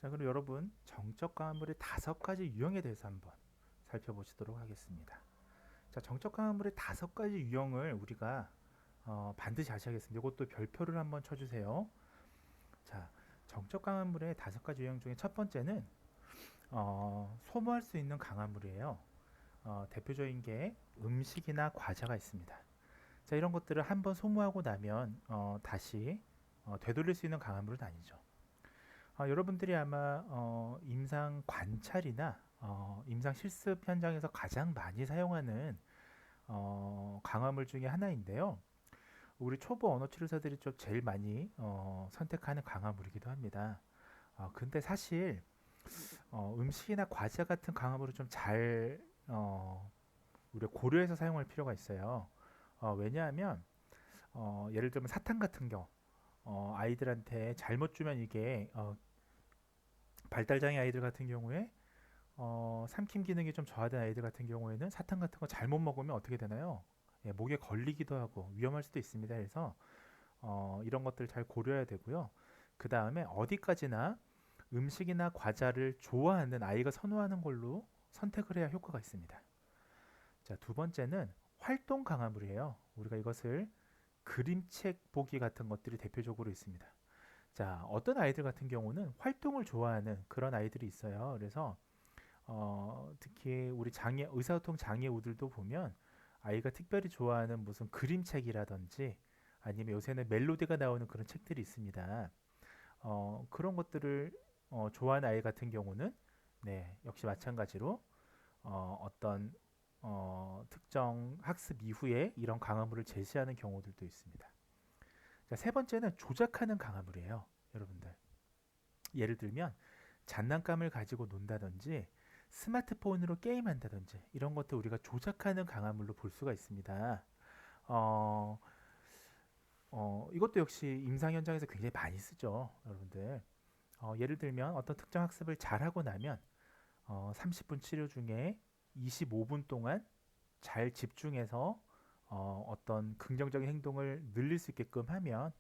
자, 그럼 여러분 정적 강화물의 5가지 유형에 대해서 한번 살펴보시도록 하겠습니다. 자, 정적 강화물의 5가지 유형을 우리가 반드시 아셔야겠습니다. 이것도 별표를 한번 쳐주세요. 자, 정적 강화물의 5가지 유형 중에 첫 번째는 소모할 수 있는 강화물이에요. 대표적인 게 음식이나 과자가 있습니다. 자, 이런 것들을 한번 소모하고 나면 다시 되돌릴 수 있는 강화물은 아니죠. 여러분들이 아마 임상 관찰이나 임상 실습 현장에서 가장 많이 사용하는 강화물 중에 하나인데요. 우리 초보 언어 치료사들이 좀 제일 많이 선택하는 강화물이기도 합니다. 근데 사실 음식이나 과자 같은 강화물을 좀 잘 우리가 고려해서 사용할 필요가 있어요. 왜냐하면 예를 들면 사탕 같은 경우 아이들한테 잘못 주면 이게 발달장애 아이들 같은 경우에 삼킴 기능이 좀 저하된 아이들 같은 경우에는 사탕 같은 거 잘못 먹으면 어떻게 되나요? 예, 목에 걸리기도 하고 위험할 수도 있습니다. 그래서 이런 것들 잘 고려해야 되고요. 그 다음에 어디까지나 음식이나 과자를 좋아하는 아이가 선호하는 걸로 선택을 해야 효과가 있습니다. 자, 두 번째는 활동 강화물이에요. 우리가 이것을 그림책 보기 같은 것들이 대표적으로 있습니다. 자, 어떤 아이들 같은 경우는 활동을 좋아하는 그런 아이들이 있어요. 그래서 특히 우리 의사소통 장애우들도 보면 아이가 특별히 좋아하는 무슨 그림책이라든지 아니면 요새는 멜로디가 나오는 그런 책들이 있습니다. 그런 것들을 좋아하는 아이 같은 경우는 네, 역시 마찬가지로 어떤 특정 학습 이후에 이런 강화물을 제시하는 경우들도 있습니다. 자, 세 번째는 조작하는 강화물이에요. 여러분들. 예를 들면 장난감을 가지고 논다든지 스마트폰으로 게임한다든지 이런 것들 우리가 조작하는 강화물로 볼 수가 있습니다. 어, 이것도 역시 임상 현장에서 굉장히 많이 쓰죠, 여러분들. 예를 들면 어떤 특정 학습을 잘하고 나면 30분 치료 중에 25분 동안 잘 집중해서 어떤 긍정적인 행동을 늘릴 수 있게끔 하면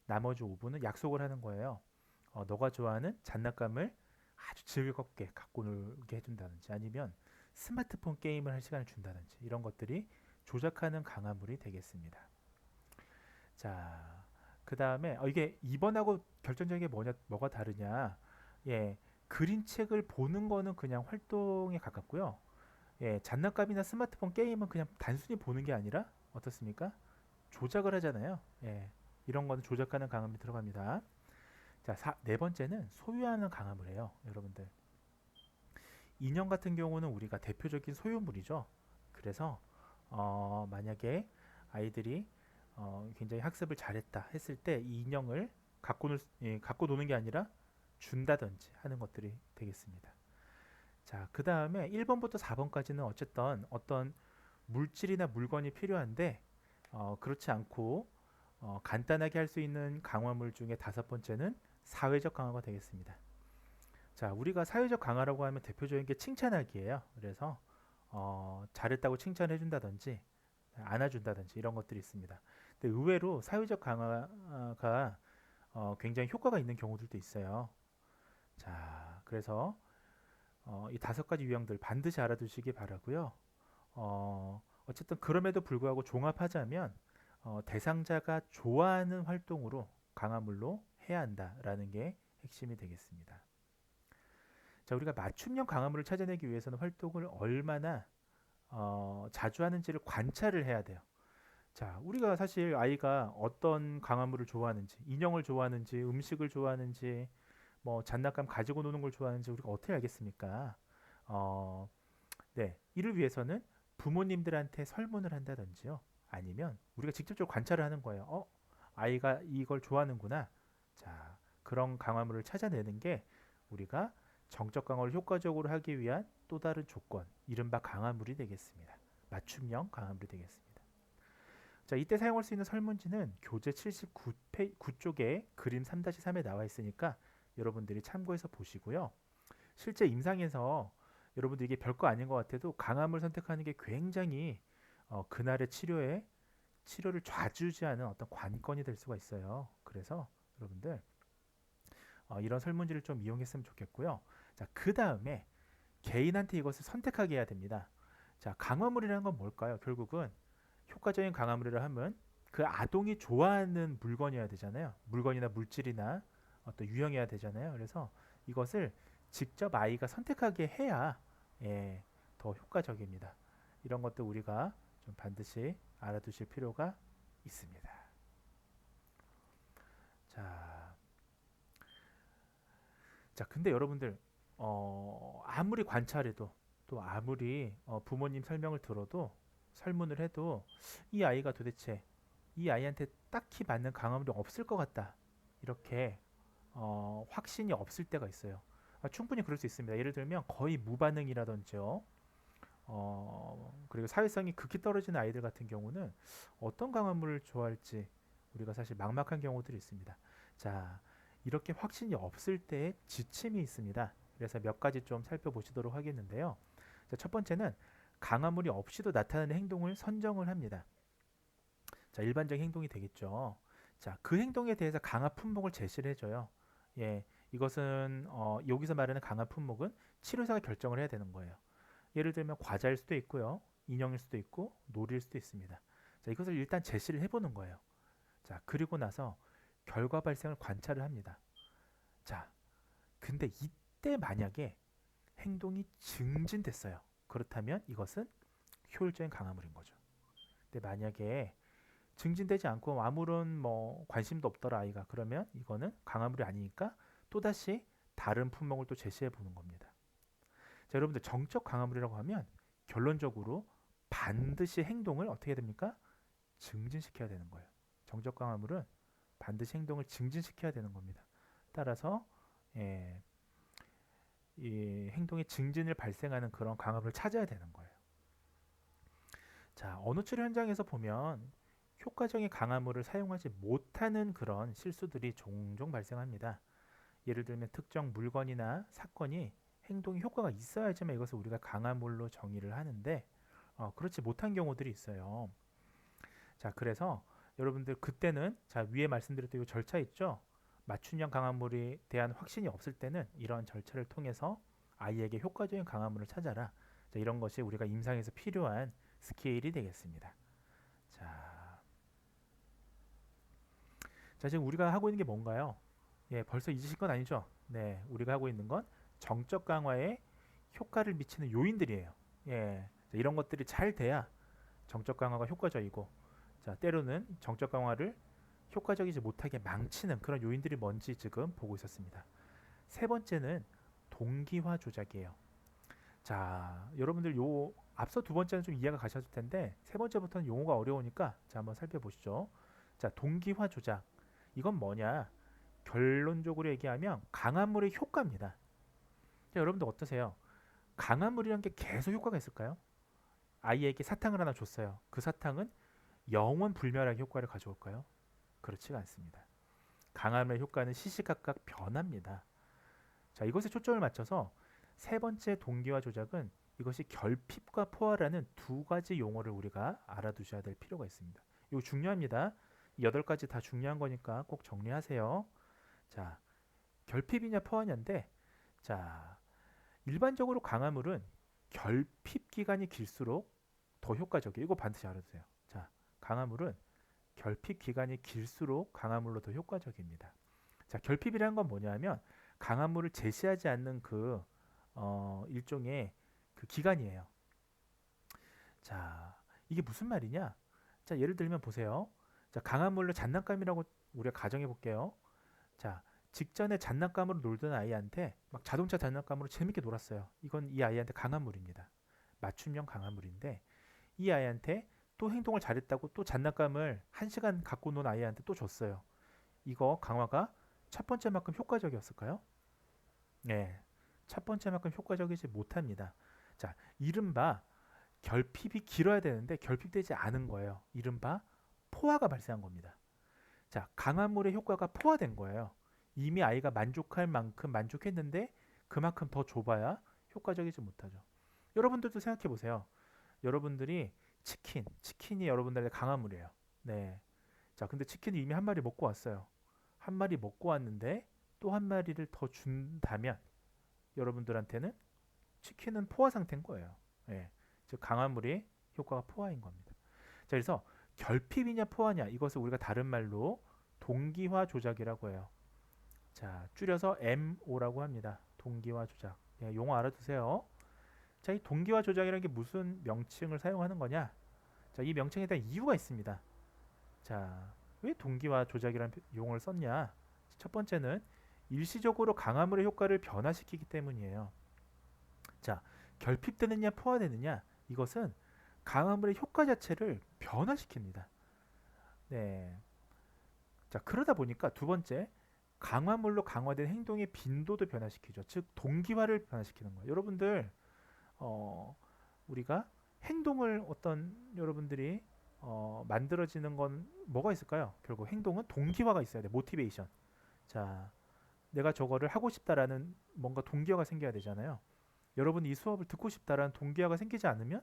나머지 5분은 약속을 하는 거예요. 너가 좋아하는 장난감을 아주 즐겁게 갖고 놀게 해준다든지 아니면 스마트폰 게임을 할 시간을 준다든지 이런 것들이 조작하는 강화물이 되겠습니다. 자, 그 다음에 이게 2번하고 결정적인 게 뭐가 다르냐? 예, 그림책을 보는 거는 그냥 활동에 가깝고요. 예, 장난감이나 스마트폰 게임은 그냥 단순히 보는 게 아니라 어떻습니까? 조작을 하잖아요. 예, 이런 거는 조작하는 강함이 들어갑니다. 자, 네 번째는 소유하는 강화물이에요, 여러분들. 인형 같은 경우는 우리가 대표적인 소유물이죠. 그래서 만약에 아이들이 굉장히 학습을 잘했다 했을 때 이 인형을 갖고 노는 게 아니라 준다든지 하는 것들이 되겠습니다. 자, 그 다음에 1번부터 4번까지는 어쨌든 어떤 물질이나 물건이 필요한데 그렇지 않고 간단하게 할 수 있는 강화물 중에 5번째는 사회적 강화가 되겠습니다. 자, 우리가 사회적 강화라고 하면 대표적인 게 칭찬하기예요. 그래서 잘했다고 칭찬해 준다든지 안아준다든지 이런 것들이 있습니다. 근데 의외로 사회적 강화가 굉장히 효과가 있는 경우들도 있어요. 자, 그래서 이 5가지 유형들 반드시 알아두시기 바라고요. 어쨌든 그럼에도 불구하고 종합하자면 대상자가 좋아하는 활동으로 강화물로 해야 한다라는 게 핵심이 되겠습니다. 자, 우리가 맞춤형 강화물을 찾아내기 위해서는 활동을 얼마나 자주 하는지를 관찰을 해야 돼요. 자, 우리가 사실 아이가 어떤 강화물을 좋아하는지, 인형을 좋아하는지, 음식을 좋아하는지, 뭐 장난감 가지고 노는 걸 좋아하는지 우리가 어떻게 알겠습니까? 어, 네, 이를 위해서는 부모님들한테 설문을 한다든지요. 아니면 우리가 직접적으로 관찰을 하는 거예요. 아이가 이걸 좋아하는구나. 자, 그런 강화물을 찾아내는 게 우리가 정적 강화를 효과적으로 하기 위한 또 다른 조건, 이른바 강화물이 되겠습니다. 맞춤형 강화물이 되겠습니다. 자, 이때 사용할 수 있는 설문지는 교재 79쪽에 그림 3-3에 나와 있으니까 여러분들이 참고해서 보시고요. 실제 임상에서 여러분들 이게 별거 아닌 것 같아도 강함을 선택하는 게 굉장히 그날의 치료를 좌지우지하는 어떤 관건이 될 수가 있어요. 그래서 여러분들 이런 설문지를 좀 이용했으면 좋겠고요. 자, 그 다음에 개인한테 이것을 선택하게 해야 됩니다. 자, 강화물이라는 건 뭘까요? 결국은 효과적인 강화물이라 하면 그 아동이 좋아하는 물건이어야 되잖아요. 물건이나 물질이나 어떤 유형이어야 되잖아요. 그래서 이것을 직접 아이가 선택하게 해야 예, 더 효과적입니다. 이런 것도 우리가 좀 반드시 알아두실 필요가 있습니다. 자, 근데 여러분들 아무리 관찰해도 또 아무리 부모님 설명을 들어도 설문을 해도 이 아이가 도대체 이 아이한테 딱히 맞는 강화물이 없을 것 같다. 이렇게 확신이 없을 때가 있어요. 충분히 그럴 수 있습니다. 예를 들면 거의 무반응이라든지요. 그리고 사회성이 극히 떨어지는 아이들 같은 경우는 어떤 강화물을 좋아할지 우리가 사실 막막한 경우들이 있습니다. 자, 이렇게 확신이 없을 때의 지침이 있습니다. 그래서 몇 가지 좀 살펴보시도록 하겠는데요. 자, 첫 번째는 강화물이 없이도 나타나는 행동을 선정을 합니다. 자, 일반적인 행동이 되겠죠. 자, 그 행동에 대해서 강화 품목을 제시를 해줘요. 예, 이것은 여기서 말하는 강화 품목은 치료사가 결정을 해야 되는 거예요. 예를 들면 과자일 수도 있고요, 인형일 수도 있고 놀이일 수도 있습니다. 자, 이것을 일단 제시를 해보는 거예요. 자, 그리고 나서 결과 발생을 관찰을 합니다. 자, 근데 이때 만약에 행동이 증진됐어요. 그렇다면 이것은 효율적인 강화물인 거죠. 근데 만약에 증진되지 않고 아무런 뭐 관심도 없더라 아이가, 그러면 이거는 강화물이 아니니까 또다시 다른 품목을 또 제시해 보는 겁니다. 자, 여러분들 정적 강화물이라고 하면 결론적으로 반드시 행동을 어떻게 해야 됩니까? 증진시켜야 되는 거예요. 정적 강화물은 반드시 행동을 증진시켜야 되는 겁니다. 따라서 예, 이 행동의 증진을 발생하는 그런 강화물을 찾아야 되는 거예요. 자, 언어 치료 현장에서 보면 효과적인 강화물을 사용하지 못하는 그런 실수들이 종종 발생합니다. 예를 들면 특정 물건이나 사건이 행동에 효과가 있어야지만 이것을 우리가 강화물로 정의를 하는데 그렇지 못한 경우들이 있어요. 자, 그래서 여러분들 그때는 자, 위에 말씀드렸던 이 절차 있죠? 맞춤형 강화물에 대한 확신이 없을 때는 이런 절차를 통해서 아이에게 효과적인 강화물을 찾아라. 자, 이런 것이 우리가 임상에서 필요한 스케일이 되겠습니다. 자, 지금 우리가 하고 있는 게 뭔가요? 예, 벌써 잊으신 건 아니죠? 네, 우리가 하고 있는 건 정적 강화에 효과를 미치는 요인들이에요. 예, 자, 이런 것들이 잘 돼야 정적 강화가 효과적이고, 자, 때로는 정적 강화를 효과적이지 못하게 망치는 그런 요인들이 뭔지 지금 보고 있었습니다. 세 번째는 동기화 조작이에요. 자, 여러분들 요 앞서 두 번째는 좀 이해가 가셨을 텐데 세 번째부터는 용어가 어려우니까 자, 한번 살펴보시죠. 자, 동기화 조작. 이건 뭐냐? 결론적으로 얘기하면 강화물의 효과입니다. 자, 여러분들 어떠세요? 강화물이란 게 계속 효과가 있을까요? 아이에게 사탕을 하나 줬어요. 그 사탕은 영원 불멸하게 효과를 가져올까요? 그렇지가 않습니다. 강화물의 효과는 시시각각 변합니다. 자, 이것에 초점을 맞춰서 세 번째 동기화 조작은 이것이 결핍과 포화라는 두 가지 용어를 우리가 알아두셔야 될 필요가 있습니다. 이거 중요합니다. 8가지 다 중요한 거니까 꼭 정리하세요. 자, 결핍이냐 포화냐인데, 자, 일반적으로 강화물은 결핍 기간이 길수록 더 효과적이에요. 이거 반드시 알아두세요. 자, 강화물은 결핍 기간이 길수록 강화물로 더 효과적입니다. 자, 결핍이라는 건 뭐냐면 강화물을 제시하지 않는 그 일종의 그 기간이에요. 자, 이게 무슨 말이냐? 자, 예를 들면 보세요. 자, 강화물로 장난감이라고 우리가 가정해 볼게요. 자, 직전에 장난감으로 놀던 아이한테 막 자동차 장난감으로 재밌게 놀았어요. 이건 이 아이한테 강화물입니다. 맞춤형 강화물인데 이 아이한테 또 행동을 잘했다고 또 장난감을 1시간 갖고 논 아이한테 또 줬어요. 이거 강화가 첫 번째만큼 효과적이었을까요? 네. 첫 번째만큼 효과적이지 못합니다. 자, 이른바 결핍이 길어야 되는데 결핍되지 않은 거예요. 이른바 포화가 발생한 겁니다. 자, 강화물의 효과가 포화된 거예요. 이미 아이가 만족할 만큼 만족했는데 그만큼 더 줘봐야 효과적이지 못하죠. 여러분들도 생각해 보세요. 여러분들이 치킨이 여러분들의 강화물이에요. 네. 자, 근데 치킨을 이미 한 마리 먹고 왔어요. 한 마리 먹고 왔는데 또 한 마리를 더 준다면 여러분들한테는 치킨은 포화 상태인 거예요. 예, 즉 강화물이 효과가 포화인 겁니다. 자, 그래서 결핍이냐 포화냐 이것을 우리가 다른 말로 동기화 조작이라고 해요. 자, 줄여서 MO라고 합니다. 동기화 조작. 예, 용어 알아두세요. 자, 이 동기화 조작이라는 게 무슨 명칭을 사용하는 거냐? 자, 이 명칭에 대한 이유가 있습니다. 자, 왜 동기화 조작이라는 용어를 썼냐? 첫 번째는 일시적으로 강화물의 효과를 변화시키기 때문이에요. 자, 결핍되느냐 포화되느냐 이것은 강화물의 효과 자체를 변화시킵니다. 네. 자, 그러다 보니까 두 번째, 강화물로 강화된 행동의 빈도도 변화시키죠. 즉 동기화를 변화시키는 거예요. 여러분들 우리가 행동을 어떤 여러분들이 만들어지는 건 뭐가 있을까요? 결국 행동은 동기화가 있어야 돼. 모티베이션. 자, 내가 저거를 하고 싶다라는 뭔가 동기화가 생겨야 되잖아요. 여러분이 이 수업을 듣고 싶다라는 동기화가 생기지 않으면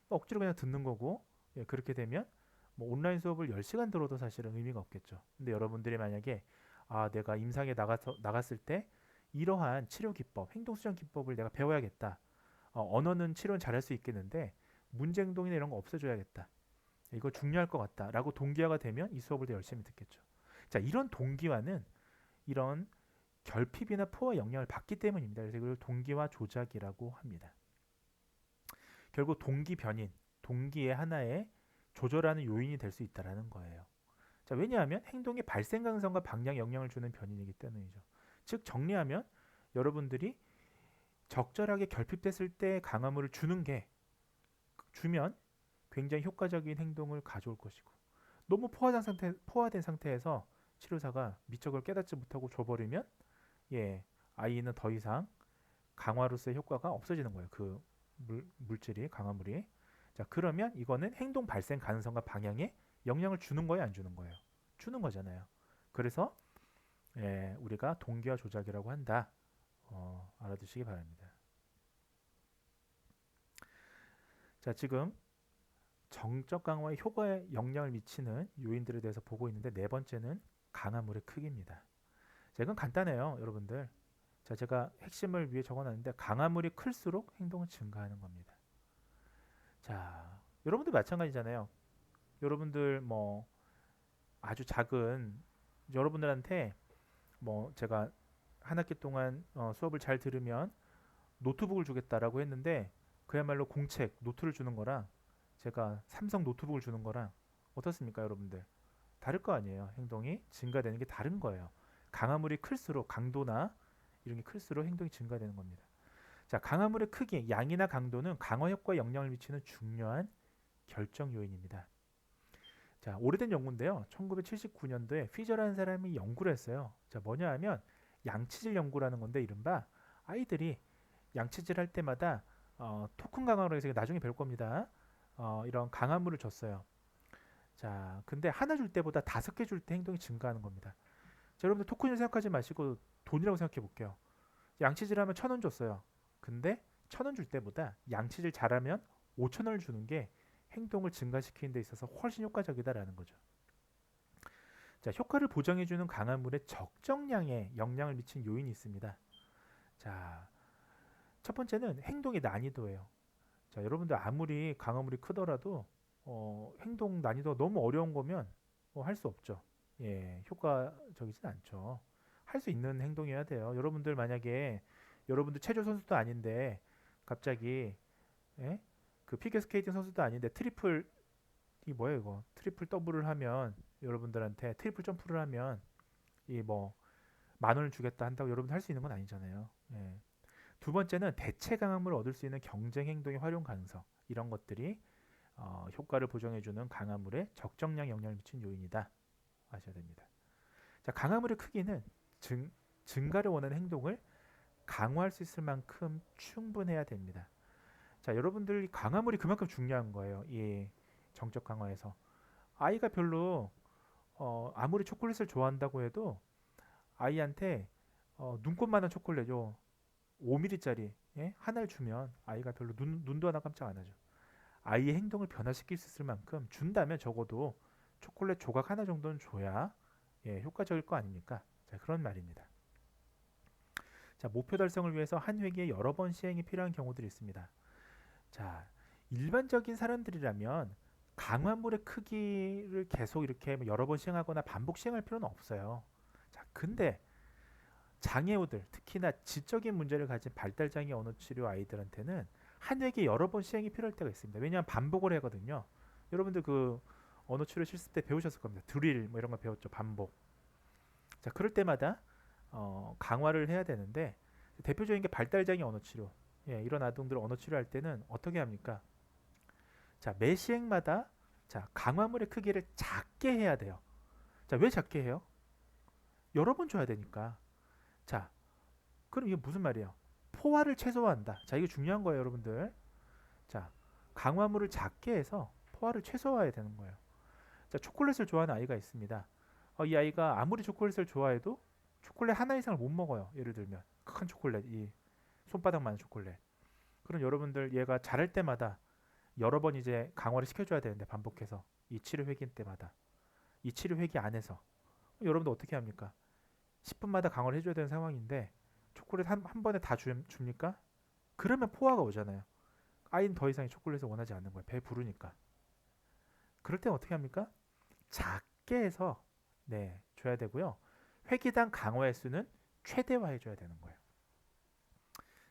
억지로 그냥 듣는 거고, 예, 그렇게 되면 뭐 온라인 수업을 10시간 들어도 사실은 의미가 없겠죠. 근데 여러분들이 만약에 내가 임상에 나갔을 때 이러한 치료 기법, 행동 수정 기법을 내가 배워야겠다. 언어는 치료는 잘할 수 있겠는데 문제 행동이나 이런 거 없애줘야겠다. 이거 중요할 것 같다라고 동기화가 되면 이 수업을 더 열심히 듣겠죠. 자, 이런 동기화는 이런 결핍이나 포화 영향을 받기 때문입니다. 그래서 이걸 동기화 조작이라고 합니다. 결국 동기 변인, 동기의 하나의 조절하는 요인이 될 수 있다는 거예요. 자, 왜냐하면 행동의 발생 가능성과 방향 영향을 주는 변인이기 때문이죠. 즉 정리하면 여러분들이 적절하게 결핍됐을 때 강화물을 주면 굉장히 효과적인 행동을 가져올 것이고, 너무 포화된 상태에서 치료사가 미처 그걸 깨닫지 못하고 줘버리면, 예, 아이는 더 이상 강화로서의 효과가 없어지는 거예요. 그 물질이, 강화물이. 자, 그러면 이거는 행동 발생 가능성과 방향에 영향을 주는 거예요, 안 주는 거예요? 주는 거잖아요. 그래서 우리가 동기화 조작이라고 한다. 알아두시기 바랍니다. 자, 지금 정적 강화의 효과에 영향을 미치는 요인들에 대해서 보고 있는데, 네 번째는 강화물의 크기입니다. 자, 이건 간단해요, 여러분들. 자, 제가 핵심을 위해 적어놨는데 강화물이 클수록 행동은 증가하는 겁니다. 자, 여러분들 마찬가지잖아요. 여러분들 뭐 아주 작은 여러분들한테 뭐 제가 한 학기 동안 수업을 잘 들으면 노트북을 주겠다라고 했는데, 그야말로 공책 노트를 주는 거랑 제가 삼성 노트북을 주는 거랑 어떻습니까, 여러분들? 다를 거 아니에요. 행동이 증가되는 게 다른 거예요. 강화물이 클수록, 강도나 이런 게 클수록 행동이 증가되는 겁니다. 자, 강화물의 크기, 양이나 강도는 강화 효과에 영향을 미치는 중요한 결정 요인입니다. 자, 오래된 연구인데요. 1979년도에 피저라는 사람이 연구를 했어요. 자, 뭐냐 하면 양치질 연구라는 건데, 이른바 아이들이 양치질 할 때마다 토큰 강화로 해서 나중에 배울 겁니다. 이런 강화물을 줬어요. 자, 근데 하나 줄 때보다 5개 줄 때 행동이 증가하는 겁니다. 자, 여러분들 토큰을 생각하지 마시고 돈이라고 생각해 볼게요. 양치질 하면 1,000원 줬어요. 근데 1,000원 줄 때보다 양치질 잘하면 5,000원을 주는 게 행동을 증가시키는 데 있어서 훨씬 효과적이다라는 거죠. 자, 효과를 보장해주는 강화물의 적정량에 영향을 미친 요인이 있습니다. 자, 첫 번째는 행동의 난이도예요. 자, 여러분들 아무리 강화물이 크더라도 행동 난이도가 너무 어려운 거면 할 수 없죠. 예, 효과적이진 않죠. 할 수 있는 행동이어야 돼요. 여러분들 만약에 여러분들 체조 선수도 아닌데 갑자기, 예? 그 피겨스케이팅 선수도 아닌데 이 뭐예요 이거? 트리플 더블을 하면, 여러분들한테 트리플 점프를 하면 이 뭐 10,000원을 주겠다 한다고 여러분 할 수 있는 건 아니잖아요. 예. 두 번째는 대체 강화물을 얻을 수 있는 경쟁 행동의 활용 가능성, 이런 것들이 효과를 보정해주는 강화물의 적정량 영향을 미친 요인이다 아셔야 됩니다. 자, 강화물의 크기는 증가를 원하는 행동을 강화할 수 있을 만큼 충분해야 됩니다. 자, 여러분들 강화물이 그만큼 중요한 거예요. 이 정적 강화에서 아이가 별로 아무리 초콜릿을 좋아한다고 해도 아이한테 눈곱만한 초콜릿요 5mm짜리 하나를 주면 아이가 별로 눈도 하나 깜짝 안 하죠. 아이의 행동을 변화시킬 수 있을 만큼 준다면 적어도 초콜릿 조각 하나 정도는 줘야 효과적일 거 아닙니까? 자, 그런 말입니다. 자, 목표 달성을 위해서 한 회기에 여러 번 시행이 필요한 경우들이 있습니다. 자, 일반적인 사람들이라면 강화물의 크기를 계속 이렇게 뭐 여러 번 시행하거나 반복 시행할 필요는 없어요. 자, 근데 장애우들, 특히나 지적인 문제를 가진 발달장애 언어치료 아이들한테는 한 회기 여러 번 시행이 필요할 때가 있습니다. 왜냐하면 반복을 하거든요. 여러분들 그 언어치료 실습 때 배우셨을 겁니다. 드릴 뭐 이런 거 배웠죠. 반복. 자, 그럴 때마다 강화를 해야 되는데 대표적인 게 발달장애 언어치료. 예, 이런 아동들 언어치료할 때는 어떻게 합니까? 자, 매 시행마다 자, 강화물의 크기를 작게 해야 돼요. 자, 왜 작게 해요? 여러 번 줘야 되니까. 자, 그럼 이게 무슨 말이에요? 포화를 최소화한다. 자, 이게 중요한 거예요, 여러분들. 자, 강화물을 작게 해서 포화를 최소화해야 되는 거예요. 자, 초콜릿을 좋아하는 아이가 있습니다. 이 아이가 아무리 초콜릿을 좋아해도 초콜릿 하나 이상을 못 먹어요. 예를 들면 큰 초콜릿, 이 손바닥만한 초콜릿. 그럼 여러분들 얘가 자랄 때마다 여러 번 이제 강화를 시켜줘야 되는데 반복해서 이 치료 회기 때마다 이 치료 회기 안에서 여러분들 어떻게 합니까? 10분마다 강화를 해줘야 되는 상황인데 초콜릿 한 번에 다 줍니까? 그러면 포화가 오잖아요. 아이는 더 이상 초콜릿을 원하지 않는 거예요. 배 부르니까. 그럴 땐 어떻게 합니까? 작게 해서 네 줘야 되고요. 회기당 강화 횟수는 최대화해 줘야 되는 거예요.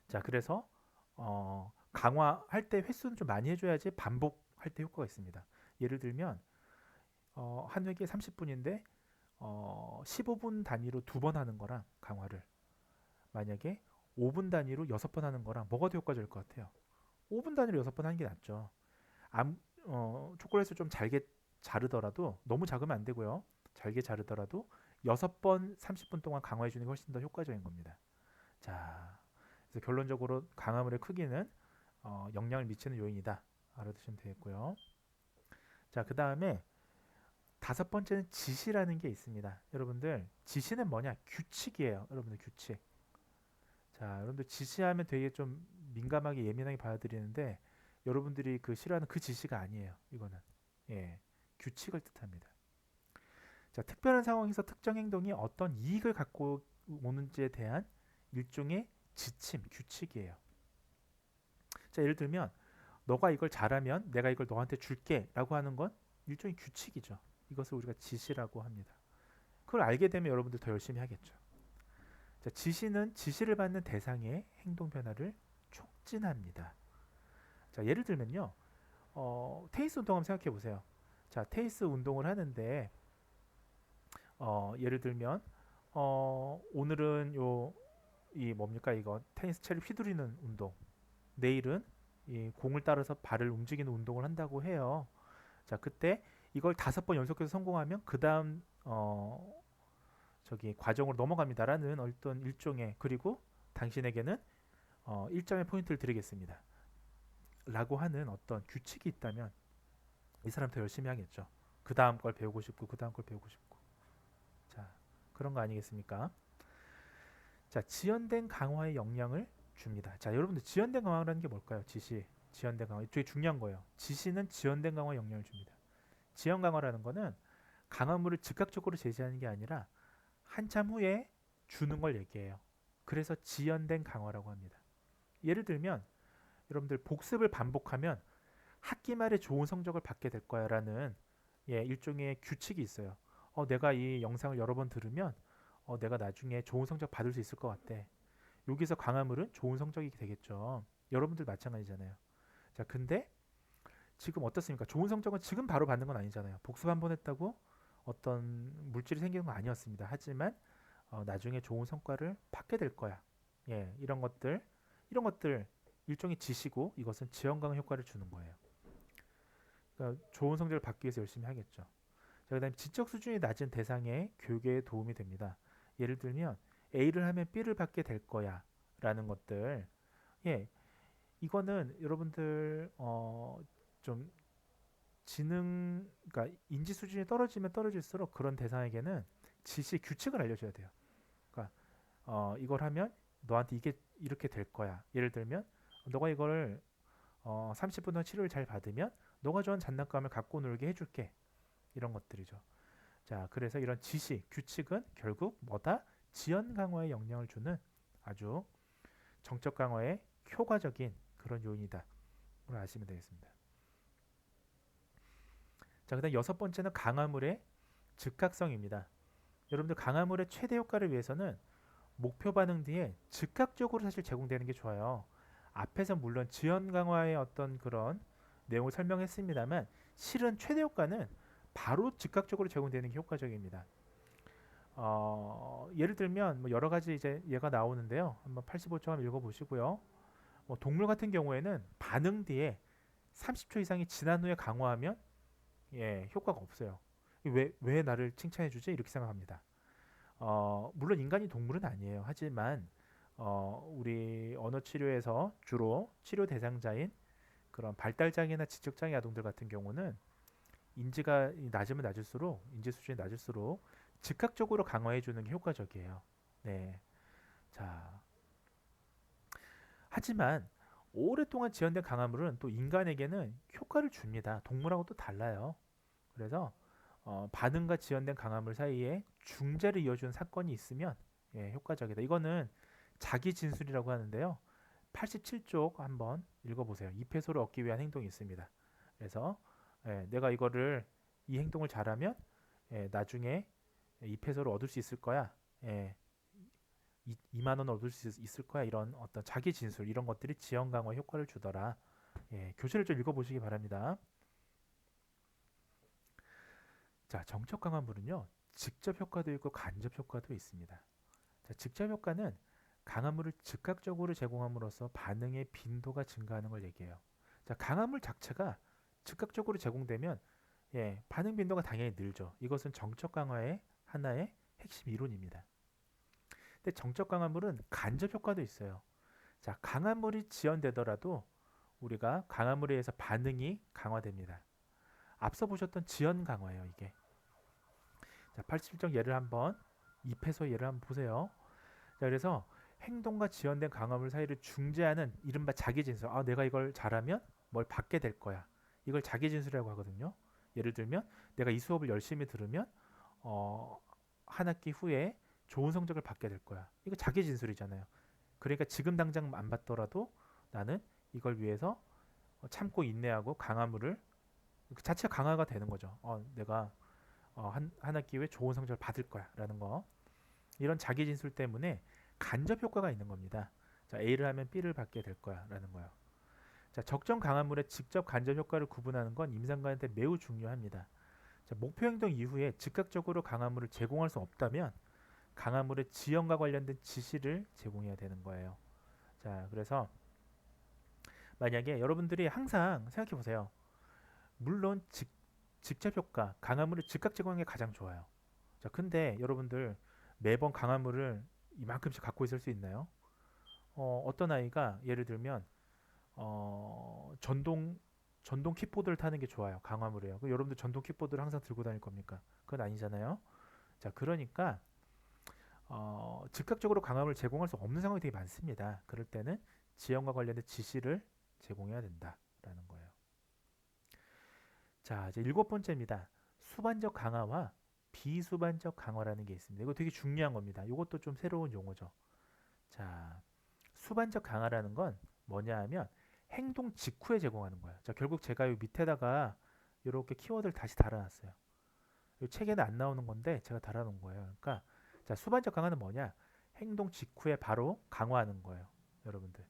자, 그래서 강화할 때 횟수는 좀 많이 해줘야지 반복할 때 효과가 있습니다. 예를 들면 한 회기에 30분인데 15분 단위로 2번 하는 거랑 강화를 만약에 5분 단위로 6번 하는 거랑 뭐가 더 효과적일 것 같아요? 5분 단위로 6번 하는 게 낫죠. 초콜릿을 좀 잘게 자르더라도 너무 작으면 안 되고요. 잘게 자르더라도 6번 30분 동안 강화해 주는 게 훨씬 더 효과적인 겁니다. 자, 그래서 결론적으로 강화물의 크기는 영향을 미치는 요인이다. 알아두시면 되겠고요. 자, 그 다음에 5번째는 지시라는 게 있습니다. 여러분들 지시는 뭐냐? 규칙이에요. 여러분들 규칙. 자, 여러분들 지시하면 되게 좀 민감하게 예민하게 받아들이는데 여러분들이 그 싫어하는 그 지시가 아니에요. 이거는 예, 규칙을 뜻합니다. 자, 특별한 상황에서 특정 행동이 어떤 이익을 갖고 오는지에 대한 일종의 지침, 규칙이에요. 자, 예를 들면 너가 이걸 잘하면 내가 이걸 너한테 줄게라고 하는 건 일종의 규칙이죠. 이것을 우리가 지시라고 합니다. 그걸 알게 되면 여러분들 더 열심히 하겠죠. 자, 지시는 지시를 받는 대상의 행동 변화를 촉진합니다. 자, 예를 들면요. 테니스 운동 한번 생각해 보세요. 자, 테니스 운동을 하는데 예를 들면 오늘은 이 뭡니까 이거 테니스 채를 휘두르는 운동. 내일은 이 공을 따라서 발을 움직이는 운동을 한다고 해요. 자, 그때 이걸 5번 연속해서 성공하면 그 다음 저기 과정으로 넘어갑니다라는 어떤 일종의 그리고 당신에게는 1점의 포인트를 드리겠습니다. 라고 하는 어떤 규칙이 있다면 이 사람 더 열심히 하겠죠. 그 다음 걸 배우고 싶고 그 다음 걸 배우고 싶고. 자, 그런 거 아니겠습니까? 자, 지연된 강화의 영향을 줍니다. 자, 여러분들 지연된 강화라는 게 뭘까요? 지시, 지연된 강화. 이쪽이 중요한 거예요. 지시는 지연된 강화 영향을 줍니다. 지연 강화라는 거는 강화물을 즉각적으로 제시하는 게 아니라 한참 후에 주는 걸 얘기해요. 그래서 지연된 강화라고 합니다. 예를 들면 여러분들 복습을 반복하면 학기 말에 좋은 성적을 받게 될 거야라는 일종의 규칙이 있어요. 내가 이 영상을 여러 번 들으면 내가 나중에 좋은 성적 받을 수 있을 것 같아. 여기서 강화물은 좋은 성적이 되겠죠. 여러분들 마찬가지잖아요. 자, 근데 지금 어떻습니까? 좋은 성적은 지금 바로 받는 건 아니잖아요. 복습 한 번 했다고 어떤 물질이 생기는 건 아니었습니다. 하지만 나중에 좋은 성과를 받게 될 거야. 예, 이런 것들 일종의 지시고 이것은 지연 강화 효과를 주는 거예요. 그러니까 좋은 성적을 받기 위해서 열심히 하겠죠. 자, 그다음에 지적 수준이 낮은 대상의 교육에 도움이 됩니다. 예를 들면 A를 하면 B를 받게 될 거야라는 것들. 예, 이거는 여러분들 좀 그러니까 인지 수준이 떨어지면 떨어질수록 그런 대상에게는 지시 규칙을 알려줘야 돼요. 그러니까 이걸 하면 너한테 이게 이렇게 될 거야. 예를 들면 너가 이걸 30분 후 치료를 잘 받으면 너가 좋아하는 장난감을 갖고 놀게 해줄게. 이런 것들이죠. 자, 그래서 이런 지시, 규칙은 결국 뭐다? 지연 강화에 영향을 주는 아주 정적 강화에 효과적인 그런 요인이다. 를 아시면 되겠습니다. 자, 그다음 여섯 번째는 강화물의 즉각성입니다. 여러분들 강화물의 최대 효과를 위해서는 목표 반응 뒤에 즉각적으로 사실 제공되는 게 좋아요. 앞에서 물론 지연 강화의 어떤 그런 내용을 설명했습니다만 실은 최대 효과는 바로 즉각적으로 제공되는 게 효과적입니다. 예를 들면 뭐 여러 가지 이제 얘가 나오는데요. 한번 85초 한번 읽어보시고요. 뭐 동물 같은 경우에는 반응 뒤에 30초 이상이 지난 후에 강화하면 효과가 없어요. 왜 나를 칭찬해 주지? 이렇게 생각합니다. 물론 인간이 동물은 아니에요. 하지만 우리 언어 치료에서 주로 치료 대상자인 그런 발달장애나 지적장애 아동들 같은 경우는 인지가 낮으면 낮을수록 인지 수준이 낮을수록 즉각적으로 강화해 주는 게 효과적이에요. 네. 자, 하지만 오랫동안 지연된 강화물은 또 인간에게는 효과를 줍니다. 동물하고 또 달라요. 그래서 반응과 지연된 강화물 사이에 중재를 이어주는 사건이 있으면 효과적이다. 이거는 자기 진술이라고 하는데요. 87쪽 한번 읽어보세요. 이패소를 얻기 위한 행동이 있습니다. 그래서 내가 이 행동을 잘하면 나중에 이패소를 얻을 수 있을 거야. 2만 원 얻을 수 있을 거야. 이런 어떤 자기 진술 이런 것들이 지연 강화 효과를 주더라. 교재를 좀 읽어보시기 바랍니다. 자, 정적 강화물은요. 직접 효과도 있고 간접 효과도 있습니다. 자, 직접 효과는 강화물을 즉각적으로 제공함으로써 반응의 빈도가 증가하는 걸 얘기해요. 자, 강화물 자체가 즉각적으로 제공되면 반응 빈도가 당연히 늘죠. 이것은 정적 강화의 하나의 핵심 이론입니다. 근데 정적 강화물은 간접 효과도 있어요. 자, 강화물이 지연되더라도 우리가 강화물에 의해서 반응이 강화됩니다. 앞서 보셨던 지연 강화예요, 이게. 자, 87점 예를 한번 2패소 예를 한번 보세요. 자, 그래서 행동과 지연된 강화물 사이를 중재하는 이른바 자기 진술. 내가 이걸 잘하면 뭘 받게 될 거야. 이걸 자기 진술이라고 하거든요. 예를 들면 내가 이 수업을 열심히 들으면 한 학기 후에 좋은 성적을 받게 될 거야. 이거 자기 진술이잖아요. 그러니까 지금 당장 안 받더라도 나는 이걸 위해서 참고 인내하고 강화물을 그 자체가 강화가 되는 거죠. 내가 한 학기 후에 좋은 성적을 받을 거야 라는 거. 이런 자기 진술 때문에 간접 효과가 있는 겁니다. 자, A를 하면 B를 받게 될 거야 라는 거예요. 자, 적정 강화물의 직접 간접 효과를 구분하는 건 임상가한테 매우 중요합니다. 자, 목표 행동 이후에 즉각적으로 강화물을 제공할 수 없다면 강화물의 지연과 관련된 지시를 제공해야 되는 거예요. 자, 그래서 만약에 여러분들이 항상 생각해 보세요. 물론 직접 효과, 강화물을 즉각 제공하는 게 가장 좋아요. 자, 근데 여러분들 매번 강화물을 이만큼씩 갖고 있을 수 있나요? 어떤 아이가 예를 들면 전동 킥보드를 타는 게 좋아요. 강화물이에요. 여러분들 전동 킥보드를 항상 들고 다닐 겁니까? 그건 아니잖아요. 자, 그러니까 즉각적으로 강화물을 제공할 수 없는 상황이 되게 많습니다. 그럴 때는 지연과 관련된 지시를 제공해야 된다라는 거예요. 자, 이제 일곱 번째입니다. 수반적 강화와 비수반적 강화라는 게 있습니다. 이거 되게 중요한 겁니다. 이것도 좀 새로운 용어죠. 자, 수반적 강화라는 건 뭐냐 하면 행동 직후에 제공하는 거예요. 자, 결국 제가 이 밑에다가 이렇게 키워드를 다시 달아놨어요. 이 책에는 안 나오는 건데 제가 달아놓은 거예요. 그러니까 자, 수반적 강화는 뭐냐? 행동 직후에 바로 강화하는 거예요. 여러분들.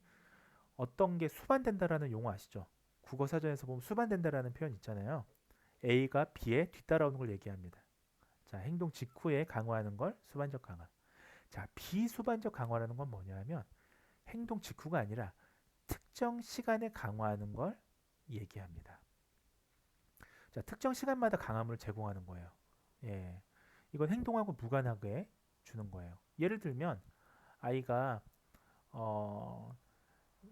어떤 게 수반된다라는 용어 아시죠? 국어 사전에서 보면 수반된다라는 표현 있잖아요. A가 B에 뒤따라오는 걸 얘기합니다. 자, 행동 직후에 강화하는 걸 수반적 강화. 자, 비수반적 강화라는 건 뭐냐면 행동 직후가 아니라 특정 시간에 강화하는 걸 얘기합니다. 자, 특정 시간마다 강화물을 제공하는 거예요. 이건 행동하고 무관하게 주는 거예요. 예를 들면 아이가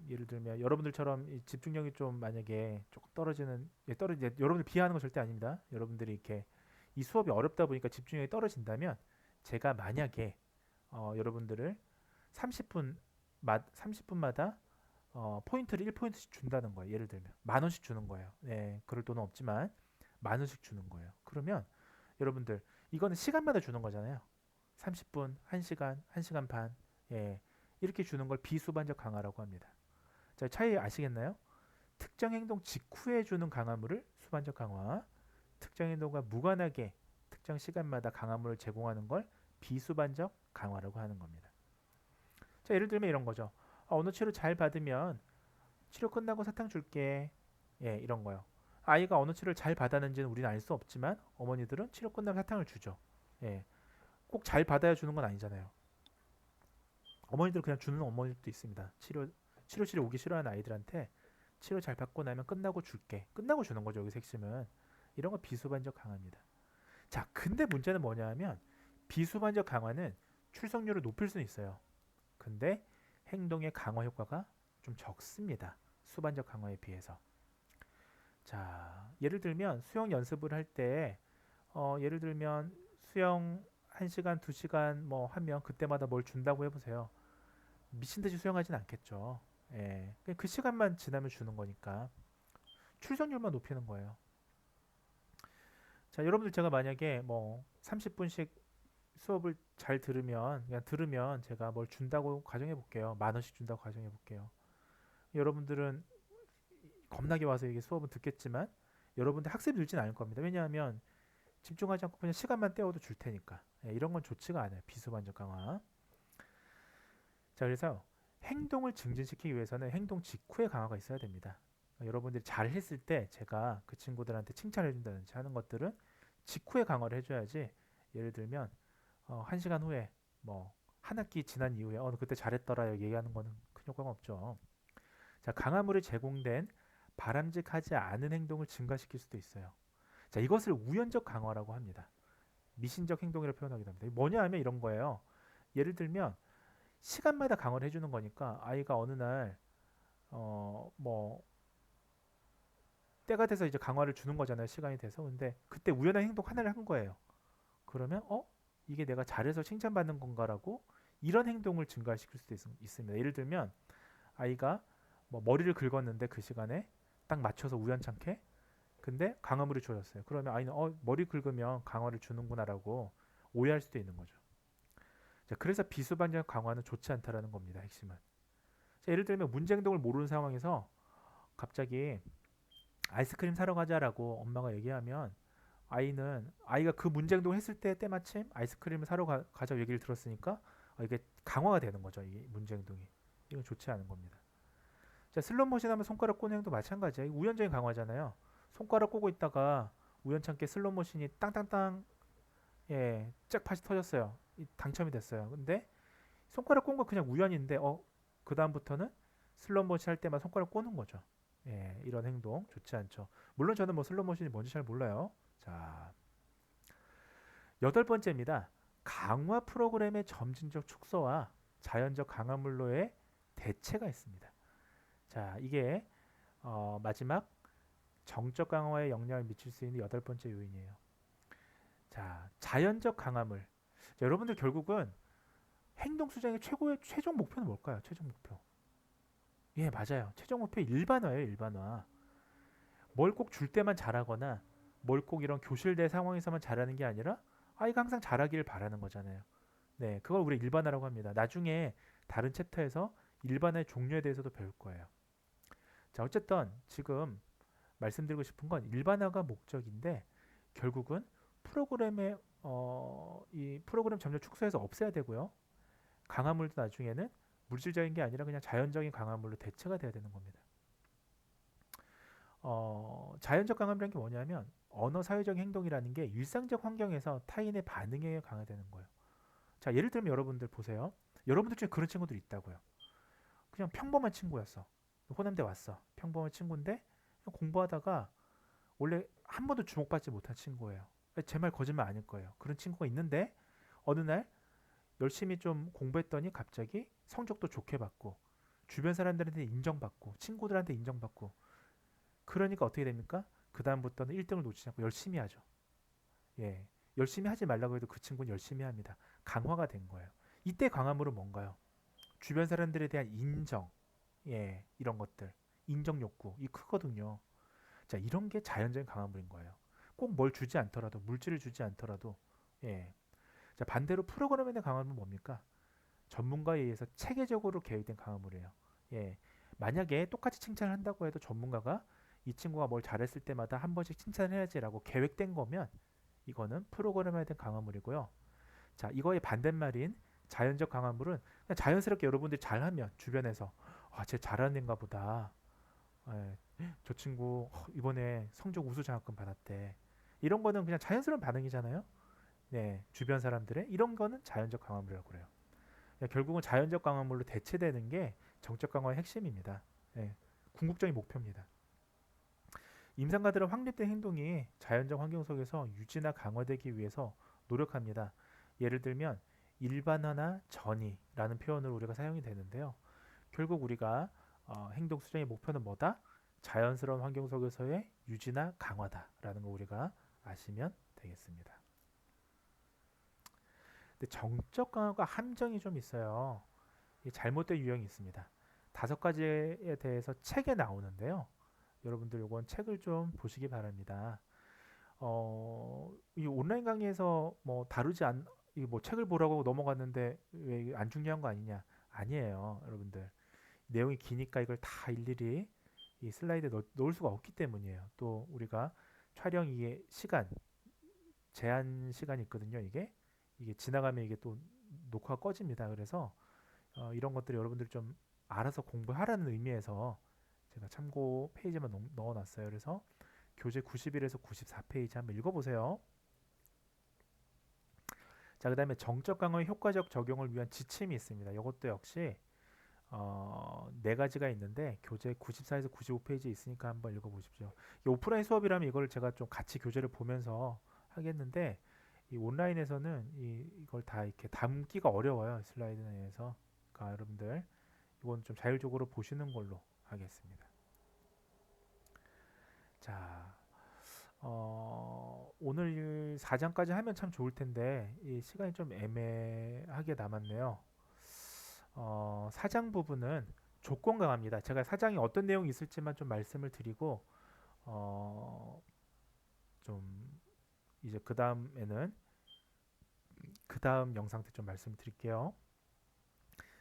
예를 들면 여러분들처럼 집중력이 좀 만약에 조금 떨어지는 여러분들 비하하는 건 절대 아닙니다. 여러분들이 이렇게 이 수업이 어렵다 보니까 집중력이 떨어진다면 제가 만약에 여러분들을 30분마다 포인트를 1포인트씩 준다는 거예요. 예를 들면 만 원씩 주는 거예요. 그럴 돈은 없지만 만 원씩 주는 거예요. 그러면 여러분들 이거는 시간마다 주는 거잖아요. 30분, 1시간, 1시간 반. 이렇게 주는 걸 비수반적 강화라고 합니다. 자, 차이 아시겠나요? 특정 행동 직후에 주는 강화물을 수반적 강화, 특정 행동과 무관하게 특정 시간마다 강화물을 제공하는 걸 비수반적 강화라고 하는 겁니다. 자, 예를 들면 이런 거죠. 오늘 치료 잘 받으면 치료 끝나고 사탕 줄게. 예, 이런 거요. 아이가 어느 치료를 잘 받았는지는 우리는 알 수 없지만 어머니들은 치료 끝나면 사탕을 주죠. 예, 꼭 잘 받아야 주는 건 아니잖아요. 어머니들 그냥 주는 어머니들도 있습니다. 치료실에 오기 싫어하는 아이들한테 치료 잘 받고 나면 끝나고 줄게. 끝나고 주는 거죠. 여기서 핵심은. 이런 거 비수반적 강화입니다. 자, 근데 문제는 뭐냐 하면 비수반적 강화는 출석률을 높일 수는 있어요. 근데 행동의 강화 효과가 좀 적습니다. 수반적 강화에 비해서. 자, 예를 들면 수영 연습을 할 때 예를 들면 수영 1시간, 2시간 뭐 하면 그때마다 뭘 준다고 해보세요. 미친 듯이 수영하진 않겠죠. 예, 그냥 그 시간만 지나면 주는 거니까 출석률만 높이는 거예요. 자, 여러분들 제가 만약에 뭐 30분씩 수업을 잘 들으면 그냥 들으면 제가 뭘 준다고 가정해 볼게요. 10,000원씩 준다고 가정해 볼게요. 여러분들은 겁나게 와서 이게 수업은 듣겠지만 여러분들 학습이 늘진 않을 겁니다. 왜냐하면 집중하지 않고 그냥 시간만 때워도 줄 테니까. 예, 이런 건 좋지가 않아요. 비수반적 강화. 자, 그래서 행동을 증진시키기 위해서는 행동 직후에 강화가 있어야 됩니다. 여러분들이 잘 했을 때 제가 그 친구들한테 칭찬해 준다든지 하는 것들은 직후에 강화를 해줘야지. 예를 들면 1시간 후에 뭐 한 학기 지난 이후에 너 그때 잘했더라 얘기하는 거는 큰 효과가 없죠. 자, 강화물이 제공된 바람직하지 않은 행동을 증가시킬 수도 있어요. 자, 이것을 우연적 강화라고 합니다. 미신적 행동이라고 표현하기도 합니다. 뭐냐 하면 이런 거예요. 예를 들면 시간마다 강화를 해주는 거니까 아이가 어느 날 뭐 때가 돼서 이제 강화를 주는 거잖아요. 시간이 돼서. 근데 그때 우연한 행동 하나를 한 거예요. 그러면 이게 내가 잘해서 칭찬받는 건가라고 이런 행동을 증가시킬 수도 있습니다. 예를 들면 아이가 뭐 머리를 긁었는데 그 시간에 딱 맞춰서 우연찮게 근데 강화물이 주어졌어요. 그러면 아이는 머리 긁으면 강화를 주는구나라고 오해할 수도 있는 거죠. 자, 그래서 비수반적 강화는 좋지 않다라는 겁니다. 핵심은. 자, 예를 들면 문제 행동을 모르는 상황에서 갑자기 아이스크림 사러 가자라고 엄마가 얘기하면 아이가 그 문제 행동을 했을 때 때마침 아이스크림을 사러 가자고 얘기를 들었으니까 이게 강화가 되는 거죠. 이 문제 행동이. 이건 좋지 않은 겁니다. 자, 슬롯모션 하면 손가락 꼬는 행도 마찬가지예요. 우연적인 강화잖아요. 손가락 꼬고 있다가 우연찮게 슬롯모션이 땅땅땅 짝팟이 터졌어요. 당첨이 됐어요. 근데 손가락 꼰 건 그냥 우연인데 그 다음부터는 슬롯모션 할 때만 손가락 꼬는 거죠. 예, 이런 행동 좋지 않죠. 물론 저는 뭐 슬롯모션이 뭔지 잘 몰라요. 자, 8번째입니다. 강화 프로그램의 점진적 축소와 자연적 강화물로의 대체가 있습니다. 자, 이게 마지막 정적 강화에 영향을 미칠 수 있는 8번째 요인이에요. 자, 자연적 강화물. 자, 여러분들 결국은 행동 수정의 최종 목표는 뭘까요? 최종 목표. 예, 맞아요. 최종 목표 일반화예요, 일반화. 뭘 꼭 줄 때만 잘하거나 뭘 꼭 이런 교실대 상황에서만 잘하는 게 아니라 아이가 항상 잘하기를 바라는 거잖아요. 네, 그걸 우리 일반화라고 합니다. 나중에 다른 챕터에서 일반화의 종류에 대해서도 배울 거예요. 자, 어쨌든 지금 말씀드리고 싶은 건 일반화가 목적인데 결국은 프로그램의 이 프로그램 점점 축소해서 없애야 되고요. 강화물도 나중에는 물질적인 게 아니라 그냥 자연적인 강화물로 대체가 돼야 되는 겁니다. 자연적 강화물이라는 게 뭐냐면 언어 사회적 행동이라는 게 일상적 환경에서 타인의 반응에 강화되는 거예요. 자, 예를 들면 여러분들 보세요. 여러분들 중에 그런 친구들 있다고요. 그냥 평범한 친구였어. 호남대 왔어. 평범한 친구인데 공부하다가 원래 한 번도 주목받지 못한 친구예요. 제 말 거짓말 아닐 거예요. 그런 친구가 있는데 어느 날 열심히 좀 공부했더니 갑자기 성적도 좋게 받고 주변 사람들한테 인정받고 친구들한테 인정받고 그러니까 어떻게 됩니까? 그 다음부터는 1등을 놓치지 않고 열심히 하죠. 예, 열심히 하지 말라고 해도 그 친구는 열심히 합니다. 강화가 된 거예요. 이때 강화물은 뭔가요? 주변 사람들에 대한 인정, 이런 것들, 인정 욕구, 이 크거든요. 자, 이런 게 자연적인 강화물인 거예요. 꼭 뭘 주지 않더라도, 물질을 주지 않더라도, 자, 반대로 프로그램에 대한 강화물은 뭡니까? 전문가에 의해서 체계적으로 계획된 강화물이에요. 예. 만약에 똑같이 칭찬을 한다고 해도 전문가가 이 친구가 뭘 잘했을 때마다 한 번씩 칭찬해야지라고 계획된 거면 이거는 프로그램화된 강화물이고요. 자, 이거의 반대말인 자연적 강화물은 그냥 자연스럽게 여러분들이 잘하면 주변에서 쟤 잘하는 애인가 보다. 예, 저 친구 이번에 성적 우수 장학금 받았대. 이런 거는 그냥 자연스러운 반응이잖아요. 네, 주변 사람들의 이런 거는 자연적 강화물이라고 그래요. 결국은 자연적 강화물로 대체되는 게 정적 강화의 핵심입니다. 예, 궁극적인 목표입니다. 임상가들은 확립된 행동이 자연적 환경 속에서 유지나 강화되기 위해서 노력합니다. 예를 들면 일반화나 전이라는 표현을 우리가 사용이 되는데요. 결국 우리가 행동 수정의 목표는 뭐다? 자연스러운 환경 속에서의 유지나 강화다라는 거 우리가 아시면 되겠습니다. 근데 정적 강화가 함정이 좀 있어요. 잘못된 유형이 있습니다. 5가지에 대해서 책에 나오는데요. 여러분들 요건 책을 좀 보시기 바랍니다. 이 온라인 강의에서 뭐 다루지 않, 이뭐 책을 보라고 넘어갔는데 왜 안 중요한 거 아니냐? 아니에요, 여러분들. 내용이 기니까 이걸 다 일일이 이 슬라이드에 넣을 수가 없기 때문이에요. 또 우리가 촬영 이게 시간 제한 시간이 있거든요. 이게 지나가면 이게 또 녹화가 꺼집니다. 그래서 이런 것들을 여러분들이 좀 알아서 공부하라는 의미에서 제가 참고 페이지만 넣어놨어요. 그래서 교재 91에서 94페이지 한번 읽어보세요. 자, 그 다음에 정적 강화의 효과적 적용을 위한 지침이 있습니다. 이것도 역시 4가지가 있는데 교재 94에서 95페이지에 있으니까 한번 읽어보십시오. 이 오프라인 수업이라면 이걸 제가 좀 같이 교재를 보면서 하겠는데 이 온라인에서는 이걸 다 이렇게 담기가 어려워요. 슬라이드 내에서. 그러니까 여러분들 이건 좀 자율적으로 보시는 걸로 하겠습니다. 자, 오늘 4장까지 하면 참 좋을 텐데 이 시간이 좀 애매하게 남았네요. 4장 부분은 조건 강화입니다. 제가 4장이 어떤 내용이 있을지만 좀 말씀을 드리고 좀 이제 그 다음에는 그 다음 영상 때 좀 말씀을 드릴게요.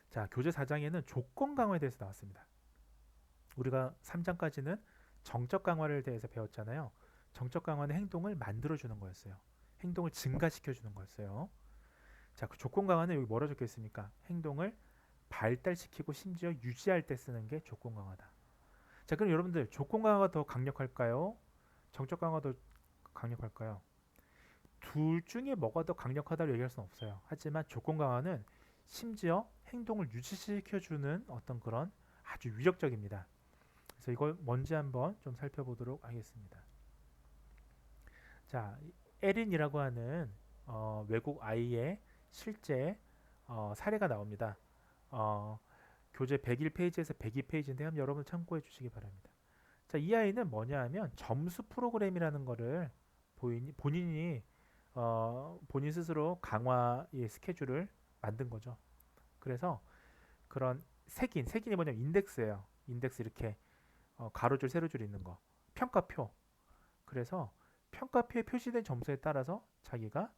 자, 교재 4장에는 조건 강화에 대해서 나왔습니다. 우리가 3장까지는 정적 강화를 대해서 배웠잖아요. 정적 강화는 행동을 만들어주는 거였어요. 행동을 증가시켜주는 거였어요. 자, 그 조건 강화는 여기 뭐라 적혀 있습니까? 행동을 발달시키고 심지어 유지할 때 쓰는 게 조건 강화다. 자, 그럼 여러분들 조건 강화가 더 강력할까요? 정적 강화가 더 강력할까요? 둘 중에 뭐가 더 강력하다고 얘기할 수는 없어요. 하지만 조건 강화는 심지어 행동을 유지시켜주는 어떤 그런 아주 위력적입니다. 그래서 이걸 뭔지 한번 좀 살펴보도록 하겠습니다. 자, 에린이라고 하는 외국 아이의 실제 사례가 나옵니다. 교재 101페이지에서 102페이지인데 한번 여러분 참고해 주시기 바랍니다. 자, 이 아이는 뭐냐 하면 점수 프로그램이라는 거를 본인이 본인 스스로 강화의 스케줄을 만든 거죠. 그래서 그런 색인이 뭐냐면 인덱스예요. 인덱스 이렇게 가로줄 세로줄 있는 거 평가표. 그래서 평가표에 표시된 점수에 따라서 자기가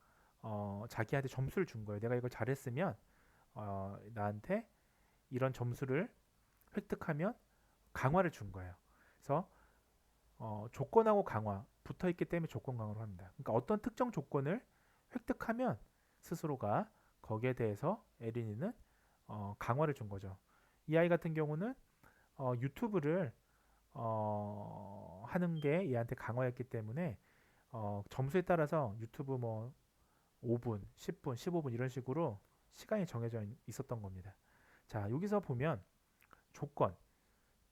자기한테 점수를 준 거예요. 내가 이걸 잘했으면 나한테 이런 점수를 획득하면 강화를 준 거예요. 그래서 조건하고 강화 붙어 있기 때문에 조건 강화로 합니다. 그러니까 어떤 특정 조건을 획득하면 스스로가 거기에 대해서 에린이는 강화를 준 거죠. 이 아이 같은 경우는 유튜브를 하는 게 얘한테 강화였기 때문에 점수에 따라서 유튜브 뭐 5분, 10분, 15분 이런 식으로 시간이 정해져 있었던 겁니다. 자, 여기서 보면 조건,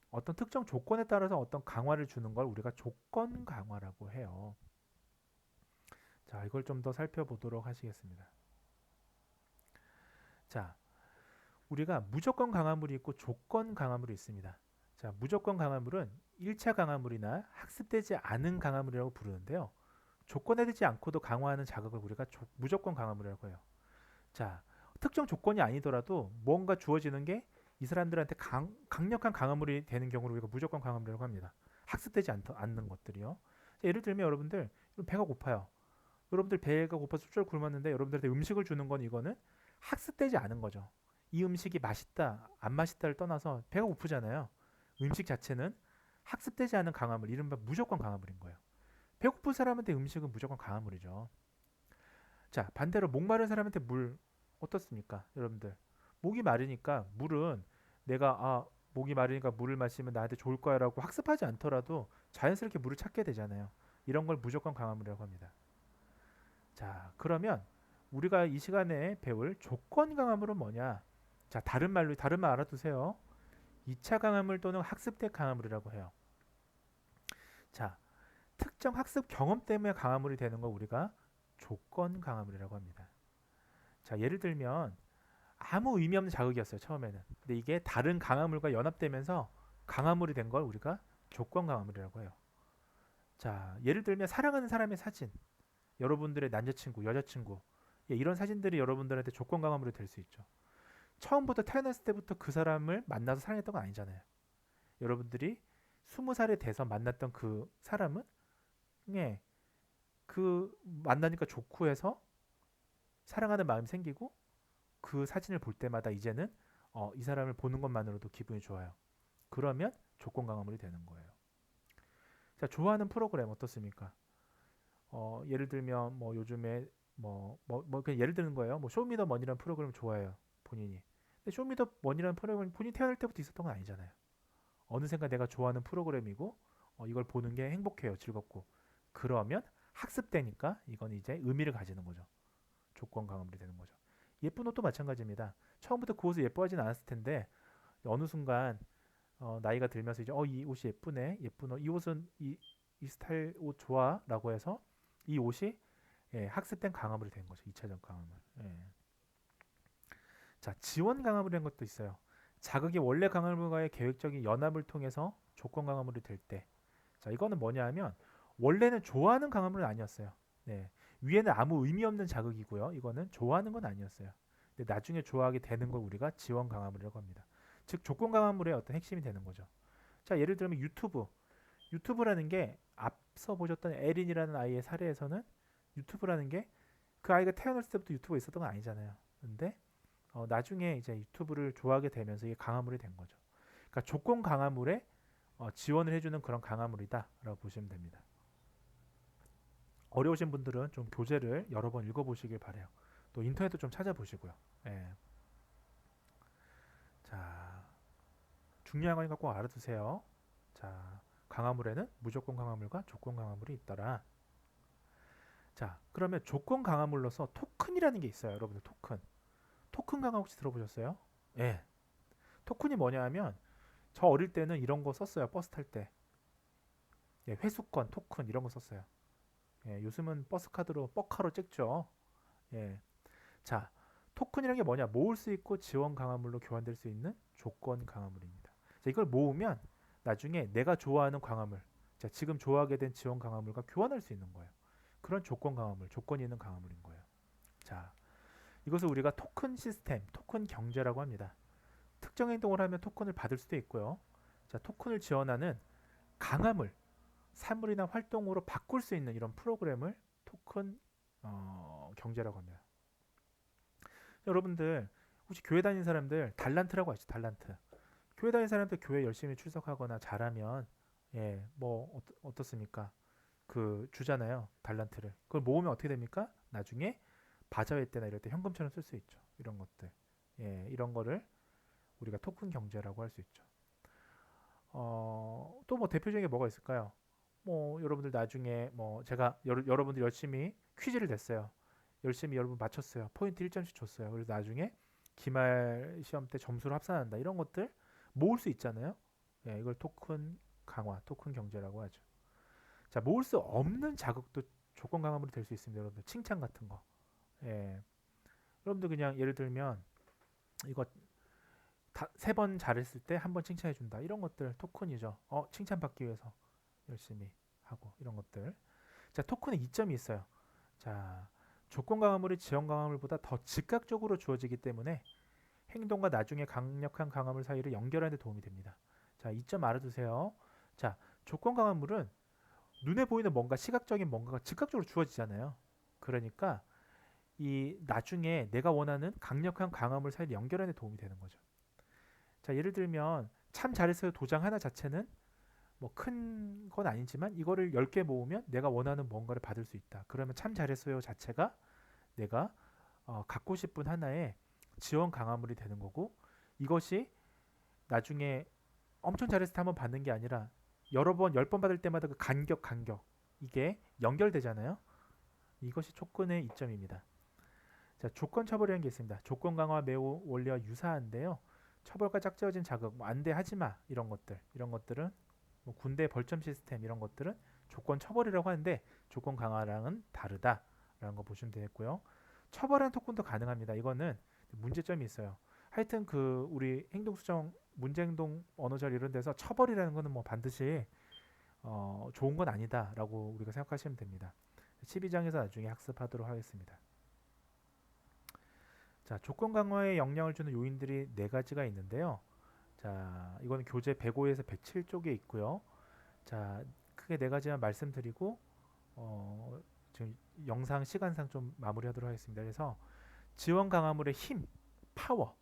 어떤 특정 조건에 따라서 어떤 강화를 주는 걸 우리가 조건 강화라고 해요. 자, 이걸 좀 더 살펴보도록 하시겠습니다. 자, 우리가 무조건 강화물이 있고 조건 무조건물이 있습니다. 자, 무조건 강화물은 1차 강화물이나 학습되지 않은 강화물이라고 부르는데요. 조건화되지 않고도 강화하는 자극을 우리가 무조건 강화물이라고 해요. 자, 특정 조건이 아니더라도 뭔가 주어지는 게 이 사람들한테 강력한 강화물이 되는 경우를 우리가 무조건 강화물이라고 합니다. 학습되지 않는 것들이요. 자, 예를 들면 여러분들 배가 고파요. 여러분들 배가 고파서 쫄쫄 굶었는데 여러분들한테 음식을 주는 건 이거는 학습되지 않은 거죠. 이 음식이 맛있다, 안 맛있다를 떠나서 배가 고프잖아요. 음식 자체는 학습되지 않은 강화물, 이른바 무조건 강화물인 거예요. 배고픈 사람한테 음식은 무조건 강화물이죠. 자, 반대로 목마른 사람한테 물 어떻습니까? 여러분들. 목이 마르니까 물은 내가 목이 마르니까 물을 마시면 나한테 좋을 거야라고 학습하지 않더라도 자연스럽게 물을 찾게 되잖아요. 이런 걸 무조건 강화물이라고 합니다. 자, 그러면 우리가 이 시간에 배울 조건 강화물은 뭐냐? 자, 다른 말 알아두세요. 2차 강화물 또는 학습된 강화물이라고 해요. 자, 특정 학습 경험 때문에 강화물이 되는 거 우리가 조건 강화물이라고 합니다. 자, 예를 들면 아무 의미 없는 자극이었어요, 처음에는. 근데 이게 다른 강화물과 연합되면서 강화물이 된 걸 우리가 조건 강화물이라고 해요. 자, 예를 들면 사랑하는 사람의 사진, 여러분들의 남자친구, 여자친구, 이런 사진들이 여러분들한테 조건 강화물이 될 수 있죠. 처음부터 태어났을 때부터 그 사람을 만나서 사랑했던 건 아니잖아요. 여러분들이 20살에 돼서 만났던 그 사람은 예, 그 만나니까 좋고 해서 사랑하는 마음이 생기고 그 사진을 볼 때마다 이제는 이 사람을 보는 것만으로도 기분이 좋아요. 그러면 조건 강화물이 되는 거예요. 자, 좋아하는 프로그램 어떻습니까? 예를 들면 뭐 요즘에 그냥 예를 드는 거예요. 뭐 쇼미더머니라는 프로그램 좋아해요, 본인이. 근데 쇼미더머니라는 프로그램 본인이 태어날 때부터 있었던 건 아니잖아요. 어느샌가 내가 좋아하는 프로그램이고 이걸 보는 게 행복해요, 즐겁고. 그러면 학습되니까 이건 이제 의미를 가지는 거죠. 조건 강화물이 되는 거죠. 예쁜 옷도 마찬가지입니다. 처음부터 그 옷을 예뻐하진 않았을 텐데 어느 순간 나이가 들면서 이제 이 옷이 예쁘네, 예쁜 옷, 이 옷은 이 스타일 옷 좋아라고 해서 이 옷이 학습된 강화물이 된 거죠. 2차적 강화물. 예. 자, 지원 강화물이라는 것도 있어요. 자극이 원래 강화물과의 계획적인 연합을 통해서 조건 강화물이 될 때. 자, 이거는 뭐냐 하면 원래는 좋아하는 강화물은 아니었어요. 네. 위에는 아무 의미 없는 자극이고요. 이거는 좋아하는 건 아니었어요. 근데 나중에 좋아하게 되는 걸 우리가 지원 강화물이라고 합니다. 즉 조건 강화물의 어떤 핵심이 되는 거죠. 자, 예를 들면 유튜브라는 게 앞서 보셨던 에린이라는 아이의 사례에서는 유튜브라는 게 그 아이가 태어났을 때부터 유튜브가 있었던 건 아니잖아요. 근데 나중에 이제 유튜브를 좋아하게 되면서 이게 강화물이 된 거죠. 그러니까 조건 강화물에 지원을 해주는 그런 강화물이다라고 보시면 됩니다. 어려우신 분들은 좀 교재를 여러 번 읽어보시길 바래요. 또 인터넷도 좀 찾아보시고요. 예. 자, 중요한 거니까 꼭 알아두세요. 자, 강화물에는 무조건 강화물과 조건 강화물이 있더라. 자, 그러면 조건 강화물로서 토큰이라는 게 있어요. 여러분들 토큰 강화 혹시 들어보셨어요? 예. 토큰이 뭐냐 하면 저 어릴 때는 이런 거 썼어요. 버스 탈 때. 예, 회수권, 토큰 이런 거 썼어요. 예, 요즘은 버스 카드로 뻑카로 찍죠. 예. 자, 토큰이라는 게 뭐냐? 모을 수 있고 지원 강화물로 교환될 수 있는 조건 강화물입니다. 자, 이걸 모으면 나중에 내가 좋아하는 강화물, 자, 지금 좋아하게 된 지원 강화물과 교환할 수 있는 거예요. 그런 조건 강화물, 조건이 있는 강화물인 거예요. 자, 이것을 우리가 토큰 시스템, 토큰 경제라고 합니다. 특정 행동을 하면 토큰을 받을 수도 있고요. 자, 토큰을 지원하는 강화물, 사물이나 활동으로 바꿀 수 있는 이런 프로그램을 토큰 경제라고 합니다. 여러분들 혹시 교회 다니는 사람들 달란트라고 아시죠? 달란트. 교회 다니는 사람들 교회 열심히 출석하거나 잘하면 뭐 어떻습니까? 그 주잖아요. 달란트를. 그걸 모으면 어떻게 됩니까? 나중에 바자회 때나 이럴 때 현금처럼 쓸 수 있죠. 이런 것들. 이런 거를 우리가 토큰 경제라고 할 수 있죠. 또 뭐 대표적인 게 뭐가 있을까요? 뭐 여러분들 나중에 뭐 제가 여러분들 열심히 퀴즈를 냈어요. 열심히 여러분 맞췄어요. 포인트 1점씩 줬어요. 그래서 나중에 기말 시험 때 점수를 합산한다. 이런 것들 모을 수 있잖아요. 이걸 토큰 강화, 토큰 경제라고 하죠. 자, 모을 수 없는 자극도 조건 강화물이 될 수 있습니다. 여러분들 칭찬 같은 거. 여러분들 그냥 예를 들면 이거 3번 잘했을 때 한 번 칭찬해 준다. 이런 것들 토큰이죠. 칭찬받기 위해서 열심히 하고 이런 것들. 자, 토큰에 이점이 있어요. 자, 조건 강화물이 지원 강화물보다 더 즉각적으로 주어지기 때문에 행동과 나중에 강력한 강화물 사이를 연결하는 데 도움이 됩니다. 자, 이점 알아두세요. 자, 조건 강화물은 눈에 보이는 뭔가 시각적인 뭔가가 즉각적으로 주어지잖아요. 그러니까 이 나중에 내가 원하는 강력한 광화물 사이를 연결하는 데 도움이 되는 거죠. 자, 예를 들면 참 잘했어요 도장 하나 자체는 뭐 큰 건 아니지만 이거를 10개 모으면 내가 원하는 뭔가를 받을 수 있다. 그러면 참 잘했어요 자체가 내가 갖고 싶은 하나의 지원 강화물이 되는 거고, 이것이 나중에 엄청 잘했을 때 한번 받는 게 아니라 여러 번, 10번 받을 때마다 그 간격 이게 연결되잖아요. 이것이 촉근의 이점입니다. 자, 조건 처벌이라는 게 있습니다. 조건 강화 매우 원리와 유사한데요. 처벌과 짝지어진 자극, 뭐 안돼 하지마 이런 것들은 뭐 군대 벌점 시스템 이런 것들은 조건 처벌이라고 하는데 조건 강화랑은 다르다라는 거 보시면 되겠고요. 처벌하는 토큰도 가능합니다. 이거는 문제점이 있어요. 하여튼 그 우리 행동수정 문제행동 언어절 이런 데서 처벌이라는 거는 뭐 반드시 좋은 건 아니다라고 우리가 생각하시면 됩니다. 12장에서 나중에 학습하도록 하겠습니다. 자, 조건 강화에 영향을 주는 요인들이 네 가지가 있는데요. 자, 이거는 교재 105에서 107쪽에 있고요. 자, 크게 네 가지만 말씀드리고 지금 영상 시간상 좀 마무리하도록 하겠습니다. 그래서 지원 강화물의 힘, 파워,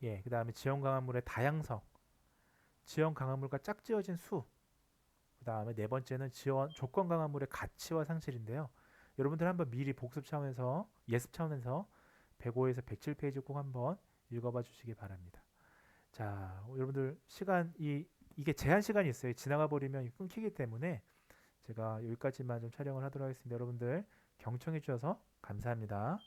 예, 그 다음에 지원 강화물의 다양성, 지원 강화물과 짝지어진 수, 그 다음에 네 번째는 지원 조건 강화물의 가치와 상실인데요. 여러분들 한번 미리 복습 차원에서 예습 차원에서 105에서 107페이지 꼭 한번 읽어봐 주시기 바랍니다. 자, 여러분들 이게 제한 시간이 있어요. 지나가 버리면 끊기기 때문에 제가 여기까지만 좀 촬영을 하도록 하겠습니다. 여러분들 경청해 주셔서 감사합니다.